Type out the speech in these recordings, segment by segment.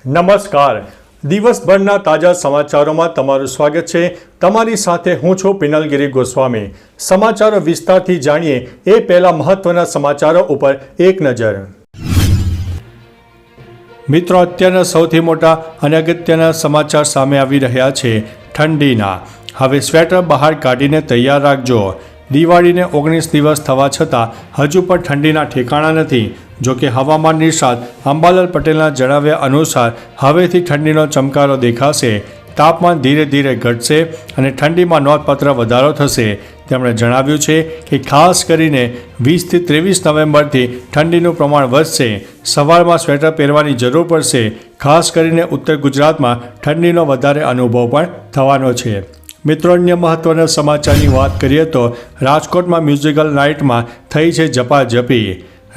નમસ્કાર. દિવસભરના તાજા સમાચારોમાં તમારું સ્વાગત છે. તમારી સાથે હું છું પિનલગીરી ગોસ્વામી. સમાચારો વિસ્તારથી જાણીએ એ પહેલા મહત્વના સમાચારો ઉપર એક નજર. મિત્રો, અત્યારના સૌથી મોટા અને અગત્યના સમાચાર સામે આવી રહ્યા છે ઠંડીના. હવે સ્વેટર બહાર કાઢીને તૈયાર રાખજો. દિવાળીને 19 દિવસ થવા છતાં હજુ પણ ઠંડીના ઠેકાણા નથી. જોકે હવામાન નિષ્ણાત અંબાલાલ પટેલના જણાવ્યા અનુસાર હવેથી ઠંડીનો ચમકારો દેખાશે. તાપમાન ધીરે ધીરે ઘટશે અને ઠંડીમાં નોંધપાત્ર વધારો થશે. તેમણે જણાવ્યું છે કે ખાસ કરીને 20થી 23 નવેમ્બરથી ઠંડીનું પ્રમાણ વધશે. સવારમાં સ્વેટર પહેરવાની જરૂર પડશે. ખાસ કરીને ઉત્તર ગુજરાતમાં ઠંડીનો વધારે અનુભવ પણ થવાનો છે. મિત્રો, અન્ય મહત્વના સમાચારની વાત કરીએ તો રાજકોટમાં મ્યુઝિકલ નાઇટમાં થઈ છે ઝપાઝપી.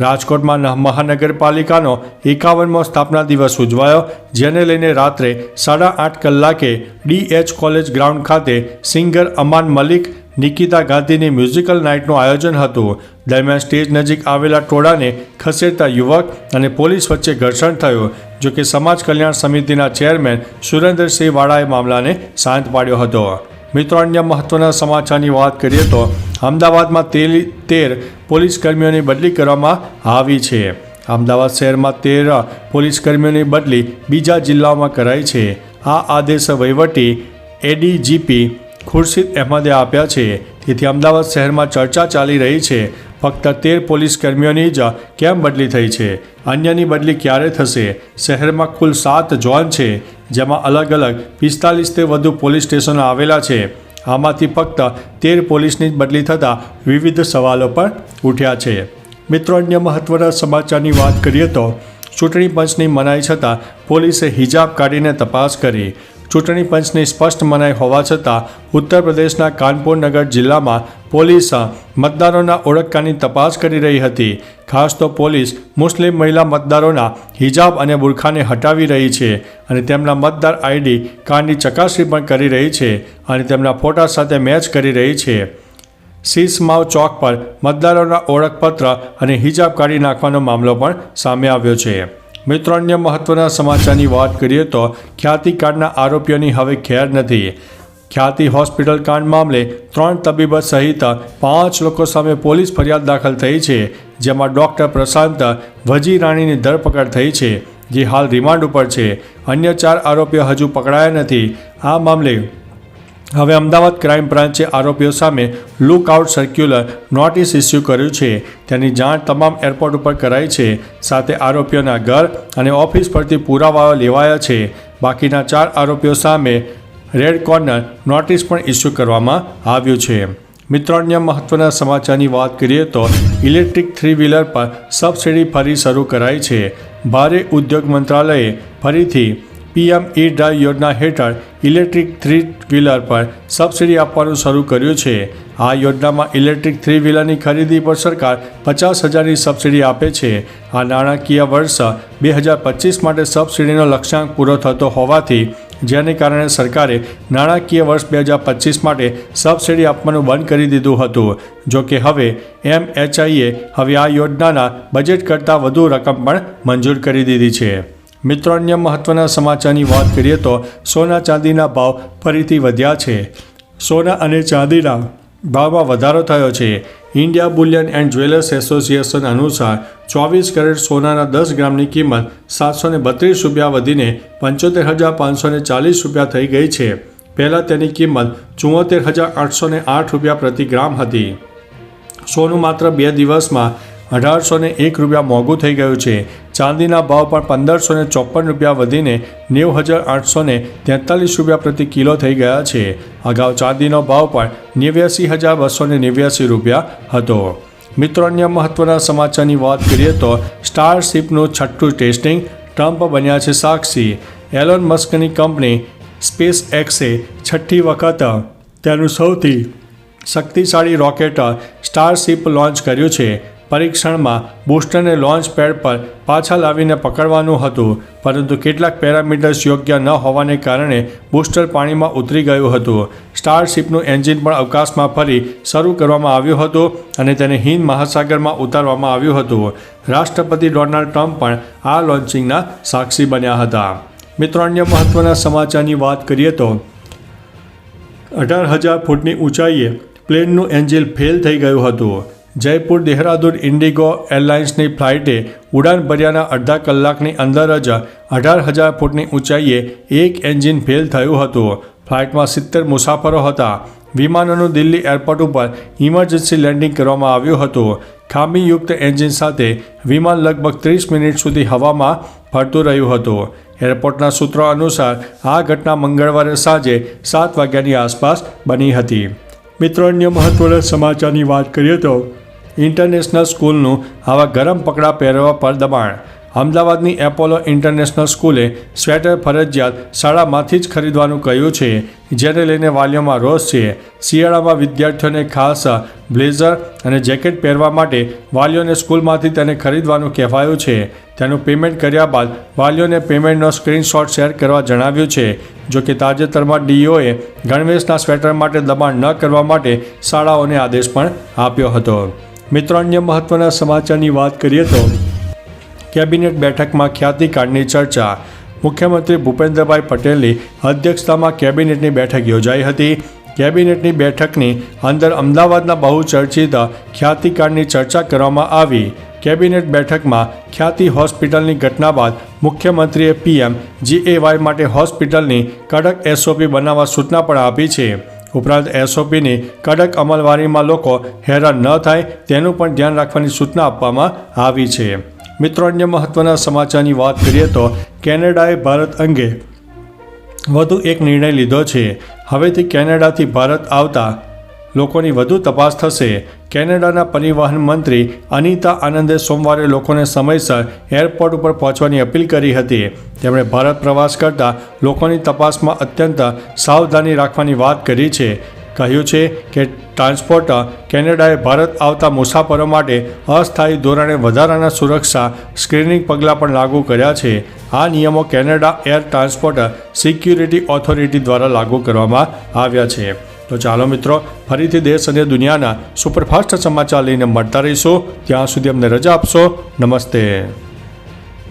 રાજકોટમાં મહાનગરપાલિકાનો 51મો સ્થાપના દિવસ ઉજવાયો, જેને લઈને રાત્રે 8:30 કલાકે DH કોલેજ ગ્રાઉન્ડ ખાતે સિંગર અમાન મલિક, નિકિતા ગાંધીની મ્યુઝિકલ નાઇટનું આયોજન હતું. દરમિયાન સ્ટેજ નજીક આવેલા ટોળાને ખસેડતા યુવક અને પોલીસ વચ્ચે ઘર્ષણ થયું. જોકે સમાજ કલ્યાણ સમિતિના ચેરમેન સુરેન્દ્રસિંહ વાળાએ મામલાને શાંત પાડ્યો હતો. મિત્રો, અન્ય મહત્વના સમાચારની વાત કરીએ તો અમદાવાદમાં 13 પોલીસ કર્મીઓની બદલી કરવામાં આવી છે. અમદાવાદ શહેરમાં 13 પોલીસ કર્મીઓની બદલી બીજા જિલ્લાઓમાં કરાઈ છે. આ આદેશ વહીવટી ADGP ખુરશીદ અહેમદે આપ્યા છે. તેથી અમદાવાદ શહેરમાં ચર્ચા ચાલી રહી છે ફક્ત 13 પોલીસ કર્મીઓની જ કેમ બદલી થઈ છે, અન્યની બદલી ક્યારે થશે. શહેરમાં કુલ 7 ઝોન છે, જેમાં અલગ અલગ 45થી વધુ પોલીસ સ્ટેશનો આવેલા છે. આમાંથી ફક્ત 13 પોલીસની જ બદલી થતાં વિવિધ સવાલો પણ ઉઠ્યા છે. મિત્રો, અન્ય મહત્વના સમાચારની વાત કરીએ તો ચૂંટણી પંચની મનાઈ છતાં પોલીસે હિજાબ કાઢીને તપાસ કરી. ચૂંટણી પંચની સ્પષ્ટ મનાઈ હોવા છતાં ઉત્તર પ્રદેશના કાનપુર નગર જિલ્લામાં પોલીસ મતદારોના ઓળખની તપાસ કરી રહી હતી. ખાસ તો પોલીસ મુસ્લિમ મહિલા મતદારોના હિજાબ અને બુરખાને હટાવી રહી છે અને તેમના મતદાર ID કાર્ડની ચકાસણી પણ કરી રહી છે અને તેમના ફોટા સાથે મેચ કરી રહી છે. શીશમાવ ચોક પર મતદારોના ઓળખપત્ર અને હિજાબ કાઢી નાખવાનો મામલો પણ સામે આવ્યો છે. મિત્રો, અન્ય મહત્વના સમાચારની વાત કરીએ તો ખ્યાતિ કાંડના આરોપીઓની હવે ખેર નથી. ખ્યાતિ હોસ્પિટલ કાંડ મામલે 3 તબીબો સહિત 5 લોકો સામે પોલીસ ફરિયાદ દાખલ થઈ છે, જેમાં ડૉક્ટર પ્રશાંત વજીરાણીની ધરપકડ થઈ છે, જે હાલ રિમાન્ડ ઉપર છે. અન્ય 4 આરોપીઓ હજુ પકડાયા નથી. આ મામલે હવે અમદાવાદ ક્રાઇમ બ્રાન્ચે આરોપીઓ સામે લુકઆઉટ સર્ક્યુલર નોટિસ ઇસ્યુ કર્યું છે. તેની જાણ તમામ એરપોર્ટ ઉપર કરાઈ છે. સાથે આરોપીઓના ઘર અને ઓફિસ પરથી પુરાવાઓ લેવાયા છે. બાકીના 4 આરોપીઓ સામે રેડ કોર્નર નોટિસ પણ ઇસ્યુ કરવામાં આવ્યું છે. મિત્રો, અન્ય મહત્વના સમાચારની વાત કરીએ તો ઇલેક્ટ્રિક 3 વ્હીલર પર સબસિડી ફરી શરૂ કરાઈ છે. ભારે ઉદ્યોગ મંત્રાલયે ફરીથી PM-E-Drive યોજના હેઠળ ઇલેક્ટ્રિક 3 વ્હીલર પર સબસિડી આપવાનું શરૂ કર્યું છે. આ યોજનામાં ઇલેક્ટ્રિક 3 વ્હીલરની ખરીદી પર સરકાર 50,000ની સબસિડી આપે છે. આ નાણાકીય વર્ષ 2025 માટે સબસિડીનો લક્ષ્યાંક પૂરો થતો હોવાથી જેને કારણે સરકારે નાણાકીય વર્ષ 2025 માટે સબસિડી આપવાનું બંધ કરી દીધું હતું. જોકે હવે MHIએ હવે આ યોજનાના બજેટ કરતાં વધુ રકમ પણ મંજૂર કરી દીધી છે. મિત્રો, અન્ય મહત્વના સમાચારની વાત કરીએ તો સોના ચાંદીના ભાવ ફરીથી વધ્યા છે. સોના અને ચાંદીના ભાવમાં વધારો થયો છે. India Boolean and jewellers association અનુસાર 24 કેરેટ સોનાના 10 ગ્રામની કિંમત 732 રૂપિયા વધીને 75,540 રૂપિયા થઈ ગઈ છે. પહેલાં તેની કિંમત 74,808 રૂપિયા પ્રતિ ગ્રામ હતી. સોનું માત્ર 2 દિવસમાં 1,801 રૂપિયા મોંઘું થઈ ગયું છે. ચાંદીના ભાવ પણ 1,554 રૂપિયા વધીને 90,843 રૂપિયા પ્રતિ કિલો થઈ ગયા છે. અગાઉ ચાંદીનો ભાવ પણ 89,289 રૂપિયા હતો. મિત્રો, અન્ય મહત્વના સમાચારની વાત કરીએ તો સ્ટારશિપનું 6થું ટેસ્ટિંગ, ટ્રમ્પ બન્યા છે સાક્ષી. એલોન મસ્કની કંપની SpaceXએ 6ઠ્ઠી વખત તેનું સૌથી શક્તિશાળી રોકેટ સ્ટારશિપ લોન્ચ કર્યું છે. પરીક્ષણમાં બૂસ્ટરને લોન્ચ પેડ પર પાછા લાવીને પકડવાનું હતું, પરંતુ કેટલાક પેરામીટર્સ યોગ્ય ન હોવાને કારણે બૂસ્ટર પાણીમાં ઉતરી ગયું હતું. સ્ટારશિપનું એન્જિન પણ અવકાશમાં ફરી શરૂ કરવામાં આવ્યું હતું અને તેને હિંદ મહાસાગરમાં ઉતારવામાં આવ્યું હતું. રાષ્ટ્રપતિ ડોનાલ્ડ ટ્રમ્પ પણ આ લોન્ચિંગના સાક્ષી બન્યા હતા. મિત્રો અન્ય મહત્ત્વના સમાચારની વાત કરીએ તો 18,000 ફૂટની ઊંચાઈએ પ્લેનનું એન્જિન ફેલ થઈ ગયું હતું. જયપુર દહેરાદૂન ઇન્ડિગો એરલાઇન્સની ફ્લાઇટે ઉડાન ભર્યાના અડધા કલાકની અંદર જ 18,000 ફૂટની ઊંચાઈએ એક એન્જિન ફેલ થયું હતું. ફ્લાઇટમાં 70 મુસાફરો હતા. વિમાનનું દિલ્હી એરપોર્ટ ઉપર ઇમરજન્સી લેન્ડિંગ કરવામાં આવ્યું હતું. ખામીયુક્ત એન્જિન સાથે વિમાન લગભગ 30 મિનિટ સુધી હવામાં ફરતું રહ્યું હતું. એરપોર્ટના સૂત્રો અનુસાર આ ઘટના મંગળવારે સાંજે 7 વાગ્યાની આસપાસ બની હતી. મિત્રો અન્ય મહત્વના સમાચારની વાત કરીએ તો ઇન્ટરનેશનલ સ્કૂલનું આવા ગરમ કપડાં પહેરવા પર દબાણ. અમદાવાદની એપોલો ઇન્ટરનેશનલ સ્કૂલે સ્વેટર ફરજિયાત શાળામાંથી જ ખરીદવાનું કહ્યું છે, જેને લઈને વાલીઓમાં રોષ છે. શિયાળામાં વિદ્યાર્થીઓને ખાસ બ્લેઝર અને જેકેટ પહેરવા માટે વાલીઓને સ્કૂલમાંથી તેને ખરીદવાનું કહેવાયું છે. તેનું પેમેન્ટ કર્યા બાદ વાલીઓને પેમેન્ટનો સ્ક્રીનશોટ શેર કરવા જણાવ્યું છે. જોકે તાજેતરમાં ડીઓએ ગણવેશના સ્વેટર માટે દબાણ ન કરવા માટે શાળાઓને આદેશ પણ આપ્યો હતો. મિત્રો અન્ય મહત્વના સમાચારની વાત કરીએ તો કેબિનેટ બેઠકમાં ખ્યાતિ કાર્ડની ચર્ચા. મુખ્યમંત્રી ભૂપેન્દ્રભાઈ પટેલની અધ્યક્ષતામાં કેબિનેટની બેઠક યોજાઈ હતી. કેબિનેટની બેઠકની અંદર અમદાવાદના બહુચર્ચિત ખ્યાતિ કાર્ડની ચર્ચા કરવામાં આવી. કેબિનેટ બેઠકમાં ખ્યાતિ હોસ્પિટલની ઘટના બાદ મુખ્યમંત્રીએ PMGAY માટે હોસ્પિટલની કડક SOP બનાવવા સૂચના પણ આપી છે. ઉપરાંત SOPની કડક અમલવારીમાં લોકો હેરાન ન થાય તેનું પણ ધ્યાન રાખવાની સૂચના આપવામાં આવી છે. મિત્રો અન્ય મહત્વના સમાચારની વાત કરીએ તો કેનેડાએ ભારત અંગે વધુ એક નિર્ણય લીધો છે. હવેથી કેનેડાથી ભારત આવતા લોકોની વધુ તપાસ થશે. કેનેડાના પરિવહન મંત્રી અનિતા આનંદે સોમવારે લોકોને સમયસર એરપોર્ટ ઉપર પહોંચવાની અપીલ કરી હતી. તેમણે ભારત પ્રવાસ કરતા લોકોની તપાસમાં અત્યંત સાવધાની રાખવાની વાત કરી છે. કહ્યું છે કે ટ્રાન્સપોર્ટ કેનેડાએ ભારત આવતા મુસાફરો માટે અસ્થાયી ધોરણે વધારાના સુરક્ષા સ્ક્રીનિંગ પગલાં પણ લાગુ કર્યા છે. આ નિયમો Canada air transport security authority દ્વારા લાગુ કરવામાં આવ્યા છે. તો ચાલો મિત્રો, ફરીથી દેશ અને દુનિયાના સુપરફાસ્ટ સમાચાર લઈને મળતા રહીશું. ત્યાં સુધી અમને રજા આપશો. નમસ્તે.